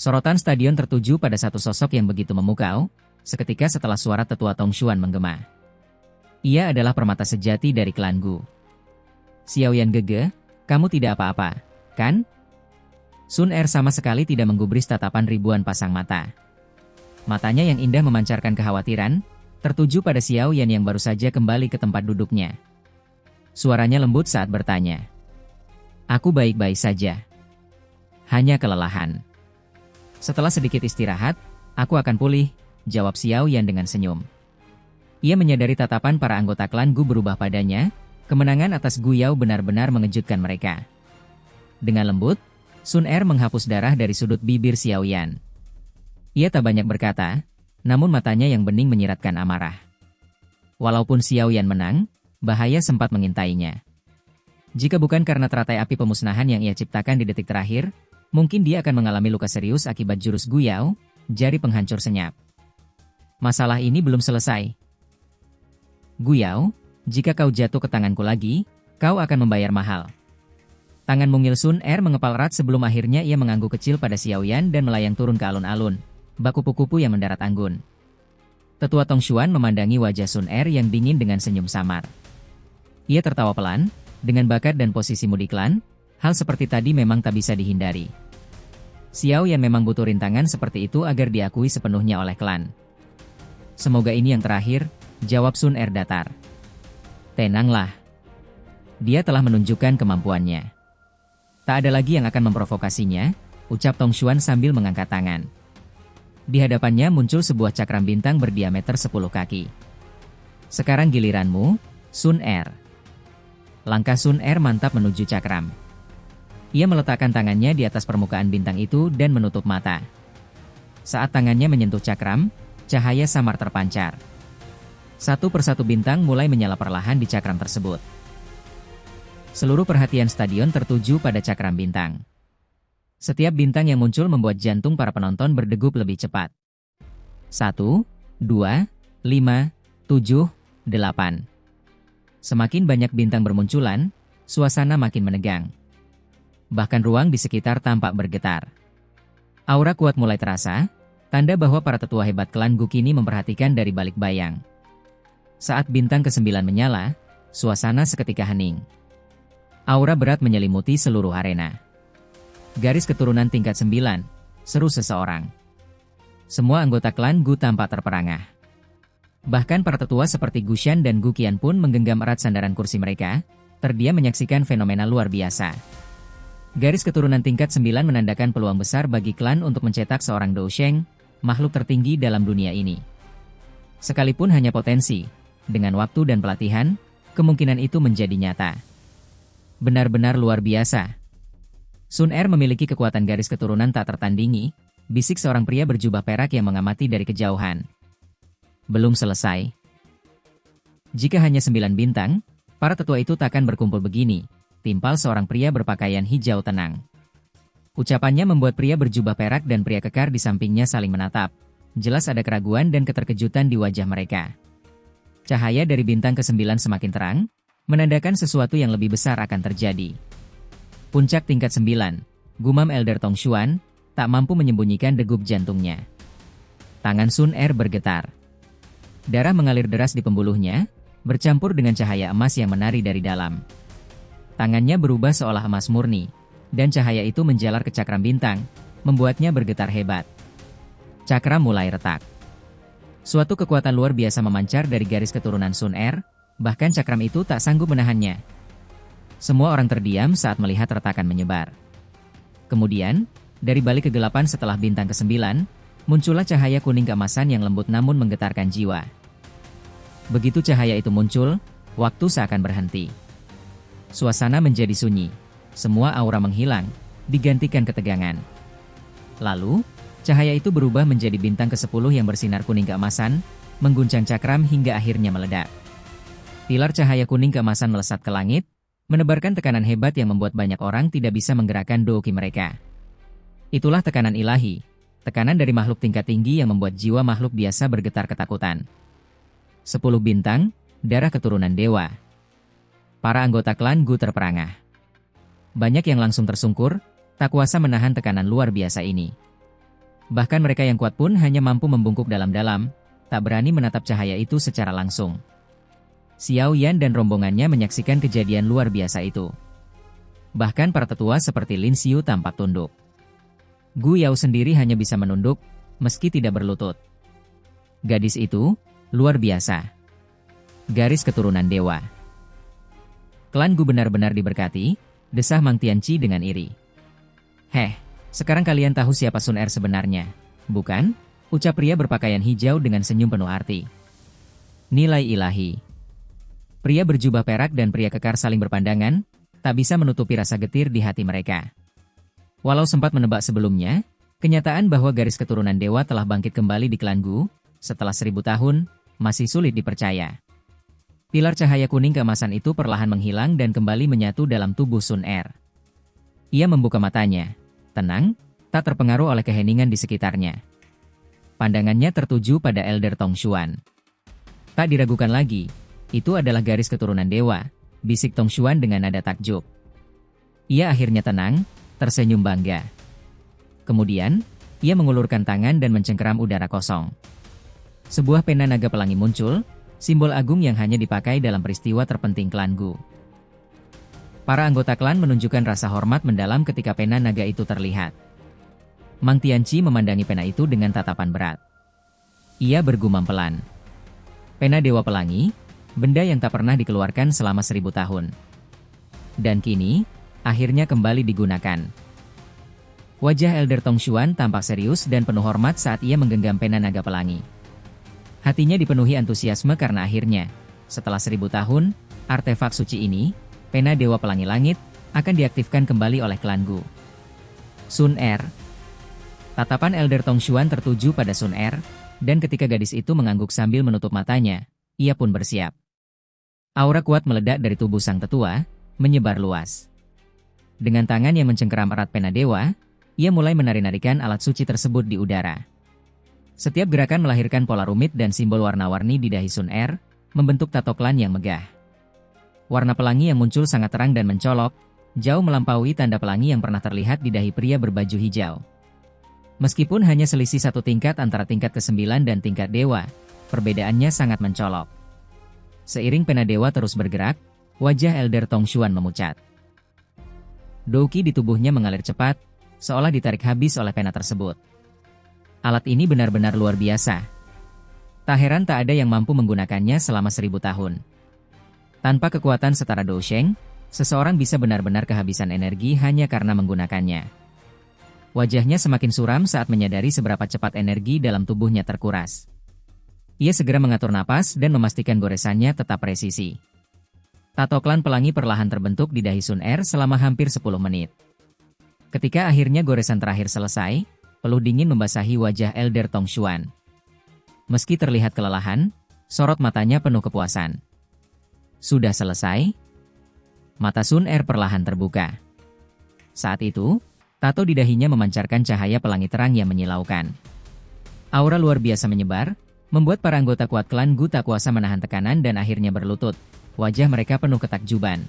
Sorotan stadion tertuju pada satu sosok yang begitu memukau, seketika setelah suara tetua Tongshuan menggema. Ia adalah permata sejati dari klan Gu. Xiaoyan Gege, kamu tidak apa-apa, kan? Sun Er sama sekali tidak menggubris tatapan ribuan pasang mata. Matanya yang indah memancarkan kekhawatiran, tertuju pada Xiaoyan yang baru saja kembali ke tempat duduknya. Suaranya lembut saat bertanya. Aku baik-baik saja. Hanya kelelahan. Setelah sedikit istirahat, aku akan pulih, jawab Xiaoyan dengan senyum. Ia menyadari tatapan para anggota klan Gu berubah padanya, kemenangan atas Gu Yao benar-benar mengejutkan mereka. Dengan lembut, Sun Er menghapus darah dari sudut bibir Xiaoyan. Ia tak banyak berkata, namun matanya yang bening menyiratkan amarah. Walaupun Xiaoyan menang, bahaya sempat mengintainya. Jika bukan karena teratai api pemusnahan yang ia ciptakan di detik terakhir, mungkin dia akan mengalami luka serius akibat jurus Gu Yao, jari penghancur senyap. Masalah ini belum selesai. Gu Yao, jika kau jatuh ke tanganku lagi, kau akan membayar mahal. Tangan mungil Sun Er mengepal erat sebelum akhirnya ia mengangguk kecil pada Xiaoyan dan melayang turun ke alun-alun, bak kupu-kupu yang mendarat anggun. Tetua Tongshuan memandangi wajah Sun Er yang dingin dengan senyum samar. Ia tertawa pelan, dengan bakat dan posisi mudik klan, hal seperti tadi memang tak bisa dihindari. Xiaoyan memang butuh rintangan seperti itu agar diakui sepenuhnya oleh klan. Semoga ini yang terakhir, jawab Sun Er datar. Tenanglah. Dia telah menunjukkan kemampuannya. Tak ada lagi yang akan memprovokasinya, ucap Tongshuan sambil mengangkat tangan. Di hadapannya muncul sebuah cakram bintang berdiameter 10 kaki. Sekarang giliranmu, Sun Er. Langkah Sun Er mantap menuju cakram. Ia meletakkan tangannya di atas permukaan bintang itu dan menutup mata. Saat tangannya menyentuh cakram, cahaya samar terpancar. Satu persatu bintang mulai menyala perlahan di cakram tersebut. Seluruh perhatian stadion tertuju pada cakram bintang. Setiap bintang yang muncul membuat jantung para penonton berdegup lebih cepat. 1, 2, 5, 7, 8. Semakin banyak bintang bermunculan, suasana makin menegang. Bahkan ruang di sekitar tampak bergetar. Aura kuat mulai terasa, tanda bahwa para tetua hebat klan Gu kini memperhatikan dari balik bayang. Saat bintang ke-9 menyala, suasana seketika hening. Aura berat menyelimuti seluruh arena. Garis keturunan tingkat 9, seru seseorang. Semua anggota klan Gu tampak terperangah. Bahkan para tetua seperti Gu Shan dan Gu Qian pun menggenggam erat sandaran kursi mereka, terdiam menyaksikan fenomena luar biasa. Garis keturunan tingkat 9 menandakan peluang besar bagi klan untuk mencetak seorang Dou Sheng, makhluk tertinggi dalam dunia ini. Sekalipun hanya potensi, dengan waktu dan pelatihan, kemungkinan itu menjadi nyata. Benar-benar luar biasa. Sun Er memiliki kekuatan garis keturunan tak tertandingi, bisik seorang pria berjubah perak yang mengamati dari kejauhan. Belum selesai. Jika hanya 9 bintang, para tetua itu takkan berkumpul begini, timpal seorang pria berpakaian hijau tenang. Ucapannya membuat pria berjubah perak dan pria kekar di sampingnya saling menatap. Jelas ada keraguan dan keterkejutan di wajah mereka. Cahaya dari bintang ke-9 semakin terang, menandakan sesuatu yang lebih besar akan terjadi. Puncak tingkat 9, gumam Elder Tongshuan, tak mampu menyembunyikan degup jantungnya. Tangan Sun Er bergetar. Darah mengalir deras di pembuluhnya, bercampur dengan cahaya emas yang menari dari dalam. Tangannya berubah seolah emas murni, dan cahaya itu menjalar ke cakram bintang, membuatnya bergetar hebat. Cakram mulai retak. Suatu kekuatan luar biasa memancar dari garis keturunan Sun Er, bahkan cakram itu tak sanggup menahannya. Semua orang terdiam saat melihat retakan menyebar. Kemudian, dari balik kegelapan setelah bintang ke-9, muncullah cahaya kuning keemasan yang lembut namun menggetarkan jiwa. Begitu cahaya itu muncul, waktu seakan berhenti. Suasana menjadi sunyi, semua aura menghilang, digantikan ketegangan. Lalu, cahaya itu berubah menjadi bintang ke-10 yang bersinar kuning keemasan, mengguncang cakram hingga akhirnya meledak. Pilar cahaya kuning keemasan melesat ke langit, menebarkan tekanan hebat yang membuat banyak orang tidak bisa menggerakkan douki mereka. Itulah tekanan ilahi, tekanan dari makhluk tingkat tinggi yang membuat jiwa makhluk biasa bergetar ketakutan. 10 bintang, darah keturunan dewa. Para anggota klan Gu terperangah. Banyak yang langsung tersungkur, tak kuasa menahan tekanan luar biasa ini. Bahkan mereka yang kuat pun hanya mampu membungkuk dalam-dalam, tak berani menatap cahaya itu secara langsung. Xiao Yan dan rombongannya menyaksikan kejadian luar biasa itu. Bahkan para tetua seperti Lin Xiu tampak tunduk. Gu Yao sendiri hanya bisa menunduk, meski tidak berlutut. Gadis itu luar biasa. Garis keturunan dewa. Klan Gu benar-benar diberkati, desah Mang Tianqi dengan iri. Heh, sekarang kalian tahu siapa Sun Er sebenarnya, bukan? Ucap pria berpakaian hijau dengan senyum penuh arti. Nilai ilahi. Pria berjubah perak dan pria kekar saling berpandangan, tak bisa menutupi rasa getir di hati mereka. Walau sempat menebak sebelumnya, kenyataan bahwa garis keturunan dewa telah bangkit kembali di klan Gu, setelah 1000 tahun, masih sulit dipercaya. Pilar cahaya kuning keemasan itu perlahan menghilang dan kembali menyatu dalam tubuh Sun Er. Ia membuka matanya, tenang, tak terpengaruh oleh keheningan di sekitarnya. Pandangannya tertuju pada Elder Tong Xuan. Tak diragukan lagi, itu adalah garis keturunan dewa, bisik Tong Xuan dengan nada takjub. Ia akhirnya tenang, tersenyum bangga. Kemudian, ia mengulurkan tangan dan mencengkeram udara kosong. Sebuah pena naga pelangi muncul, simbol agung yang hanya dipakai dalam peristiwa terpenting klan Gu. Para anggota klan menunjukkan rasa hormat mendalam ketika pena naga itu terlihat. Mang Tianqi memandangi pena itu dengan tatapan berat. Ia bergumam pelan. Pena Dewa Pelangi, benda yang tak pernah dikeluarkan selama 1000 tahun. Dan kini, akhirnya kembali digunakan. Wajah Elder Tong Xuan tampak serius dan penuh hormat saat ia menggenggam pena naga pelangi. Hatinya dipenuhi antusiasme karena akhirnya, setelah 1000 tahun, artefak suci ini, pena Dewa Pelangi Langit, akan diaktifkan kembali oleh klan Gu. Sun Er. Tatapan Elder Tong Xuan tertuju pada Sun Er, dan ketika gadis itu mengangguk sambil menutup matanya, ia pun bersiap. Aura kuat meledak dari tubuh sang tetua, menyebar luas. Dengan tangan yang mencengkeram erat pena dewa, ia mulai menari-narikan alat suci tersebut di udara. Setiap gerakan melahirkan pola rumit dan simbol warna-warni di dahi Sun Er, membentuk tato klan yang megah. Warna pelangi yang muncul sangat terang dan mencolok, jauh melampaui tanda pelangi yang pernah terlihat di dahi pria berbaju hijau. Meskipun hanya selisih 1 tingkat antara tingkat ke-9 dan tingkat dewa, perbedaannya sangat mencolok. Seiring pena dewa terus bergerak, wajah Elder Tong Xuan memucat. Douqi di tubuhnya mengalir cepat, seolah ditarik habis oleh pena tersebut. Alat ini benar-benar luar biasa. Tak heran tak ada yang mampu menggunakannya selama 1000 tahun. Tanpa kekuatan setara Dousheng, seseorang bisa benar-benar kehabisan energi hanya karena menggunakannya. Wajahnya semakin suram saat menyadari seberapa cepat energi dalam tubuhnya terkuras. Ia segera mengatur napas dan memastikan goresannya tetap presisi. Tato klan pelangi perlahan terbentuk di dahi Sun Er selama hampir 10 menit. Ketika akhirnya goresan terakhir selesai, peluh dingin membasahi wajah Elder Tong Xuan. Meski terlihat kelelahan, sorot matanya penuh kepuasan. Sudah selesai? Mata Sun Er perlahan terbuka. Saat itu, tato di dahinya memancarkan cahaya pelangi terang yang menyilaukan. Aura luar biasa menyebar, membuat para anggota kuat klan Gu tak kuasa menahan tekanan dan akhirnya berlutut. Wajah mereka penuh ketakjuban.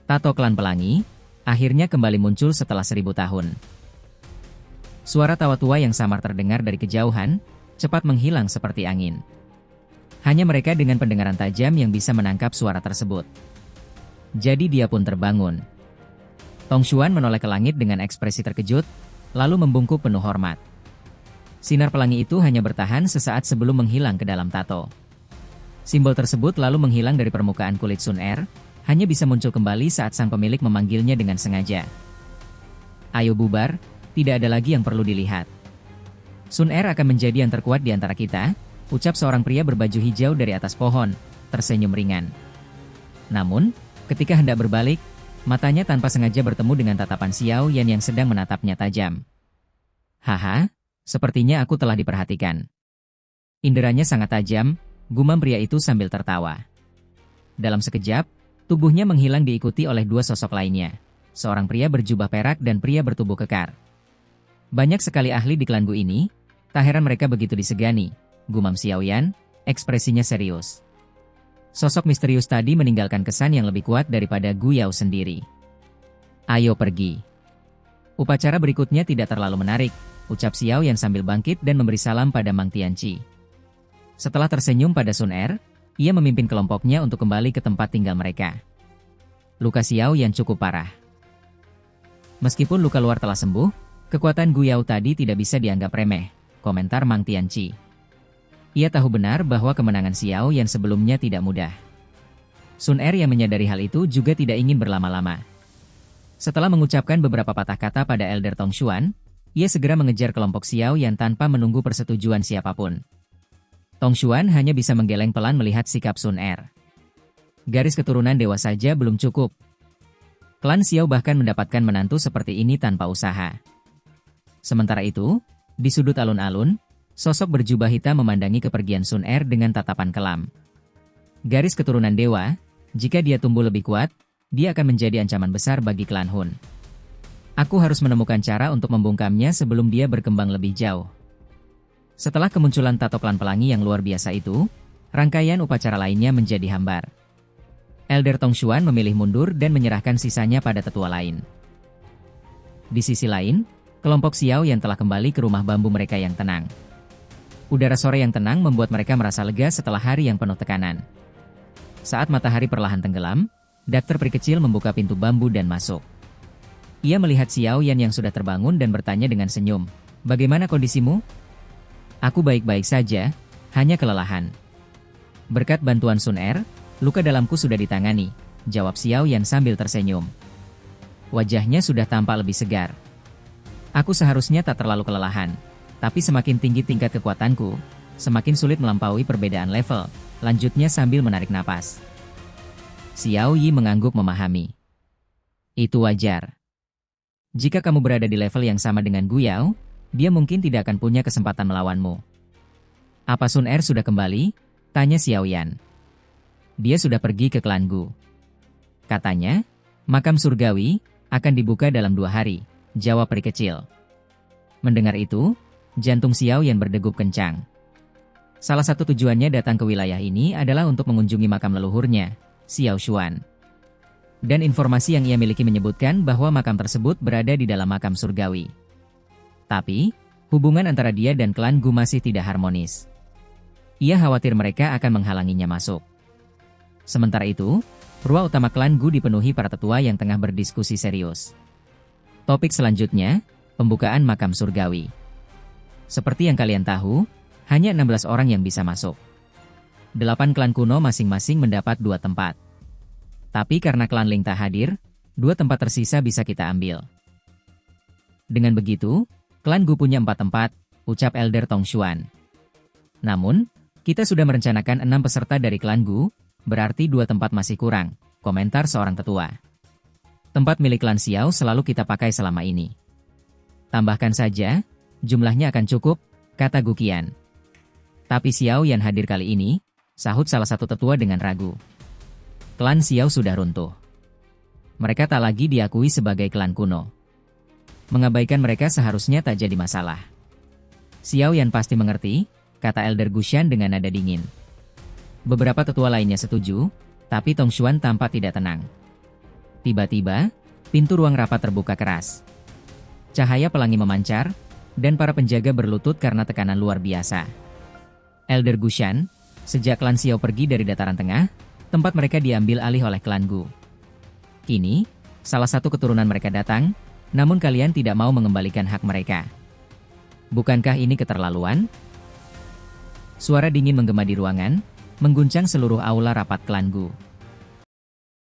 Tato klan pelangi, akhirnya kembali muncul setelah 1000 tahun. Suara tawa tua yang samar terdengar dari kejauhan, cepat menghilang seperti angin. Hanya mereka dengan pendengaran tajam yang bisa menangkap suara tersebut. Jadi dia pun terbangun. Tong Xuan menoleh ke langit dengan ekspresi terkejut, lalu membungkuk penuh hormat. Sinar pelangi itu hanya bertahan sesaat sebelum menghilang ke dalam tato. Simbol tersebut lalu menghilang dari permukaan kulit Sun Er, hanya bisa muncul kembali saat sang pemilik memanggilnya dengan sengaja. Ayo bubar, tidak ada lagi yang perlu dilihat. Sun Er akan menjadi yang terkuat di antara kita, ucap seorang pria berbaju hijau dari atas pohon, tersenyum ringan. Namun, ketika hendak berbalik, matanya tanpa sengaja bertemu dengan tatapan Xiao Yan yang sedang menatapnya tajam. Haha, sepertinya aku telah diperhatikan. Inderanya sangat tajam, gumam pria itu sambil tertawa. Dalam sekejap, tubuhnya menghilang diikuti oleh 2 sosok lainnya. Seorang pria berjubah perak dan pria bertubuh kekar. Banyak sekali ahli di klan Gu ini, tak heran mereka begitu disegani, gumam Xiao Yan, ekspresinya serius. Sosok misterius tadi meninggalkan kesan yang lebih kuat daripada Gu Yao sendiri. Ayo pergi. Upacara berikutnya tidak terlalu menarik, ucap Xiao Yan sambil bangkit dan memberi salam pada Mang Tianqi. Setelah tersenyum pada Sun Er, ia memimpin kelompoknya untuk kembali ke tempat tinggal mereka. Luka Xiao Yan cukup parah. Meskipun luka luar telah sembuh, kekuatan Gu Yao tadi tidak bisa dianggap remeh, komentar Mang Tianqi. Ia tahu benar bahwa kemenangan Xiao Yan sebelumnya tidak mudah. Sun Er yang menyadari hal itu juga tidak ingin berlama-lama. Setelah mengucapkan beberapa patah kata pada Elder Tongshuan, ia segera mengejar kelompok Xiao Yan tanpa menunggu persetujuan siapapun. Tongshuan hanya bisa menggeleng pelan melihat sikap Sun Er. Garis keturunan dewa saja belum cukup. Klan Xiao bahkan mendapatkan menantu seperti ini tanpa usaha. Sementara itu, di sudut alun-alun, sosok berjubah hitam memandangi kepergian Sun Er dengan tatapan kelam. Garis keturunan dewa, jika dia tumbuh lebih kuat, dia akan menjadi ancaman besar bagi klan Hun. Aku harus menemukan cara untuk membungkamnya sebelum dia berkembang lebih jauh. Setelah kemunculan tato klan pelangi yang luar biasa itu, rangkaian upacara lainnya menjadi hambar. Elder Tongshuan memilih mundur dan menyerahkan sisanya pada tetua lain. Di sisi lain, kelompok Xiao yang telah kembali ke rumah bambu mereka yang tenang. Udara sore yang tenang membuat mereka merasa lega setelah hari yang penuh tekanan. Saat matahari perlahan tenggelam, Dokter Peri kecil membuka pintu bambu dan masuk. Ia melihat Xiao Yan yang sudah terbangun dan bertanya dengan senyum, "Bagaimana kondisimu?" "Aku baik-baik saja, hanya kelelahan." "Berkat bantuan Sun Er, luka dalamku sudah ditangani," jawab Xiao Yan sambil tersenyum. Wajahnya sudah tampak lebih segar. "Aku seharusnya tak terlalu kelelahan, tapi semakin tinggi tingkat kekuatanku, semakin sulit melampaui perbedaan level," lanjutnya sambil menarik napas. Xiao Yi mengangguk memahami. "Itu wajar. Jika kamu berada di level yang sama dengan Gu Yao, dia mungkin tidak akan punya kesempatan melawanmu." "Apa Sun Er sudah kembali?" tanya Xiao Yan. "Dia sudah pergi ke klan Gu. Katanya, makam surgawi akan dibuka dalam 2 hari, jawab peri kecil. Mendengar itu, jantung Xiao Yan berdegup kencang. Salah satu tujuannya datang ke wilayah ini adalah untuk mengunjungi makam leluhurnya, Xiao Xuan. Dan informasi yang ia miliki menyebutkan bahwa makam tersebut berada di dalam makam surgawi. Tapi, hubungan antara dia dan klan Gu masih tidak harmonis. Ia khawatir mereka akan menghalanginya masuk. Sementara itu, ruang utama klan Gu dipenuhi para tetua yang tengah berdiskusi serius. Topik selanjutnya, pembukaan makam surgawi. Seperti yang kalian tahu, hanya 16 orang yang bisa masuk. 8 klan kuno masing-masing mendapat 2 tempat. Tapi karena klan Ling tak hadir, 2 tempat tersisa bisa kita ambil. Dengan begitu, klan Gu punya 4 tempat, ucap Elder Tongshuan. Namun, kita sudah merencanakan 6 peserta dari klan Gu, berarti 2 tempat masih kurang, komentar seorang tetua. Tempat milik klan Xiao selalu kita pakai selama ini. Tambahkan saja, jumlahnya akan cukup, kata Gu Qian. Tapi Xiao Yan hadir kali ini, sahut salah satu tetua dengan ragu. Klan Xiao sudah runtuh. Mereka tak lagi diakui sebagai klan kuno. Mengabaikan mereka seharusnya tak jadi masalah. Xiao Yan pasti mengerti, kata Elder Gushan dengan nada dingin. Beberapa tetua lainnya setuju, tapi Tongshuan tampak tidak tenang. Tiba-tiba, pintu ruang rapat terbuka keras. Cahaya pelangi memancar, dan para penjaga berlutut karena tekanan luar biasa. Elder Gushan, sejak klan Xiao pergi dari dataran tengah, tempat mereka diambil alih oleh klan Gu. Kini, salah satu keturunan mereka datang, namun kalian tidak mau mengembalikan hak mereka. Bukankah ini keterlaluan? Suara dingin menggema di ruangan, mengguncang seluruh aula rapat klan Gu.